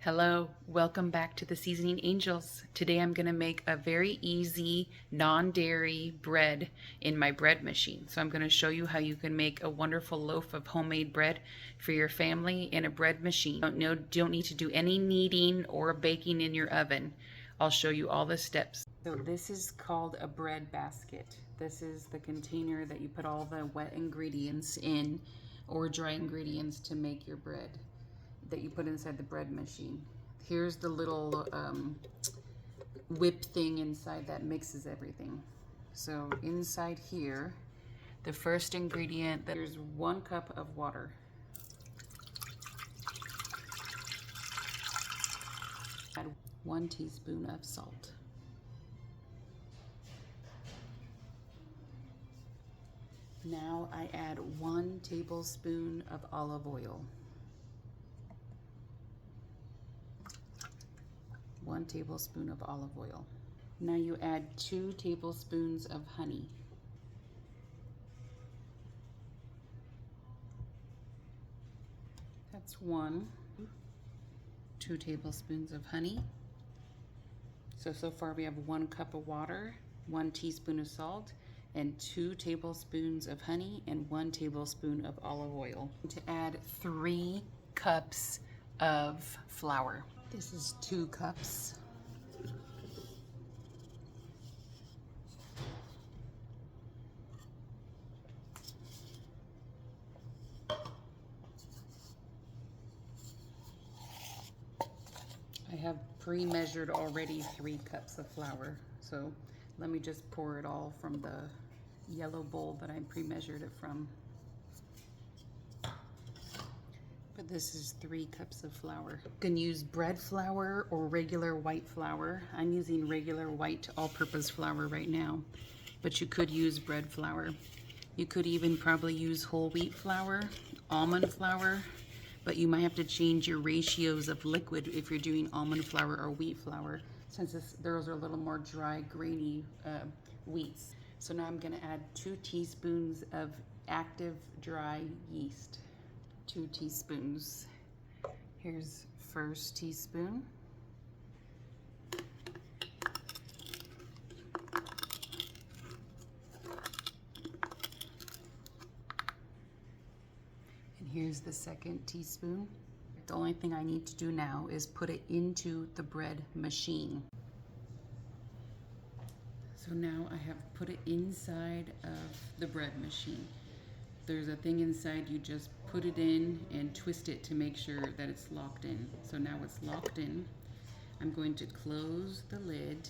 Hello, welcome back to the Seasoning Angels. Today I'm going to make a very easy non-dairy bread in my bread machine. So I'm going to show you how you can make a wonderful loaf of homemade bread for your family in a bread machine. Don't need to do any kneading or baking in your oven. I'll show you all the steps. So this is called a bread basket. This is the container that you put all the wet ingredients in or dry ingredients to make your bread that you put inside the bread machine. Here's the little whip thing inside that mixes everything. So inside here, the first ingredient, there's 1 cup of water. Add 1 teaspoon of salt. Now I add 1 tablespoon of olive oil. 1 tablespoon of olive oil. Now you add 2 tablespoons of honey. That's 1. 2 tablespoons of honey. So far we have 1 cup of water, 1 teaspoon of salt, and 2 tablespoons of honey and 1 tablespoon of olive oil. To add 3 cups of flour. This is 2 cups. I have pre-measured already 3 cups of flour. So let me just pour it all from the yellow bowl that I pre-measured it from. But this is 3 cups of flour. You can use bread flour or regular white flour. I'm using regular white all-purpose flour right now, but you could use bread flour. You could even probably use whole wheat flour, almond flour, but you might have to change your ratios of liquid if you're doing almond flour or wheat flour, since those are a little more dry, grainy wheats. So now I'm gonna add 2 teaspoons of active dry yeast. 2 teaspoons. Here's first teaspoon. And here's the second teaspoon. The only thing I need to do now is put it into the bread machine. So now I have put it inside of the bread machine. There's a thing inside, you just put it in and twist it to make sure that it's locked in. So now it's locked in. I'm going to close the lid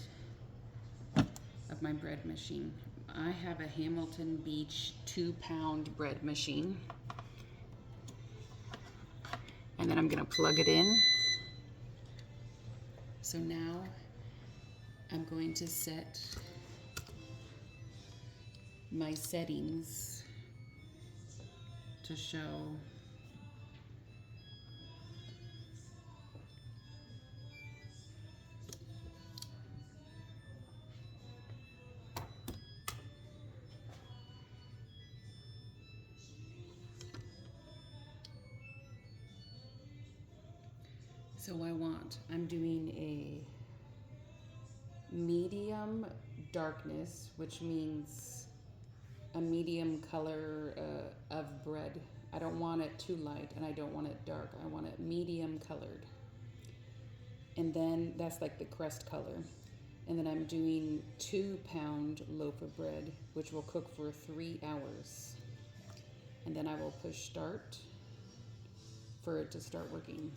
of my bread machine. I have a Hamilton Beach 2-pound bread machine. And then I'm gonna plug it in. So now I'm going to set my settings to show I'm doing a medium darkness, which means a medium color of bread. I don't want it too light and I don't want it dark. I want it medium colored. And then that's like the crust color. And then I'm doing 2-pound loaf of bread, which will cook for 3 hours. And then I will push start for it to start working.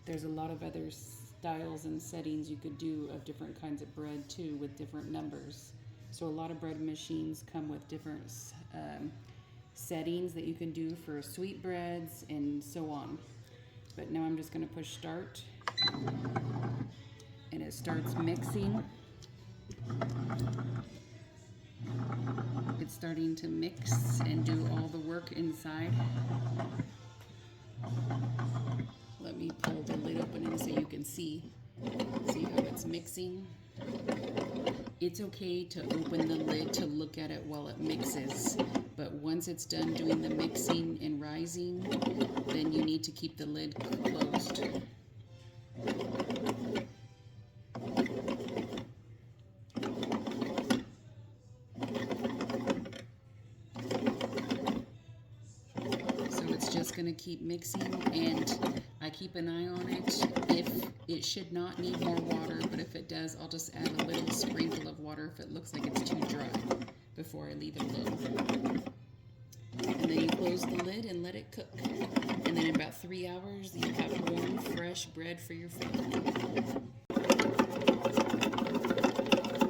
There's a lot of other styles and settings you could do of different kinds of bread too, with different numbers. So a lot of bread machines come with different settings that you can do for sweetbreads and so on. But now I'm just going to push start, and it starts mixing. It's starting to mix and do all the work inside. Let me pull the lid open and so you can see how it's mixing. It's okay to open the lid to look at it while it mixes, but once it's done doing the mixing and rising, then you need to keep the lid closed. going to keep mixing, and I keep an eye on it. If it should not need more water, but if it does, I'll just add a little sprinkle of water if it looks like it's too dry before I leave it alone. And then you close the lid and let it cook. And then in about 3 hours, you have warm, fresh bread for your family.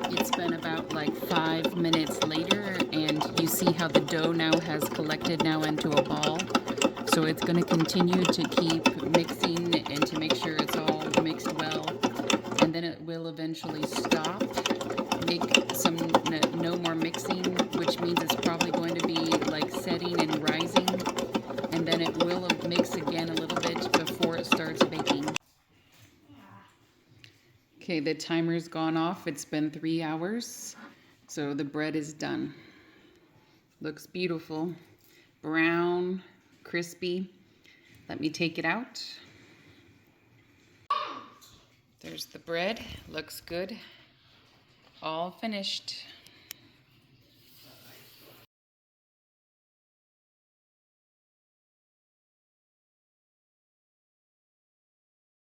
It's been about like 5 minutes later, and you see how the dough now has collected now into a ball. So it's going to continue to keep mixing and to make sure it's all mixed well. And then it will eventually stop. Make some no more mixing, which means it's probably going to be like setting and rising. And then it will mix again a little bit before it starts baking. Okay, the timer's gone off. It's been 3 hours. So the bread is done. Looks beautiful. Brown, crispy. Let me take it out. There's the bread. Looks good. All finished.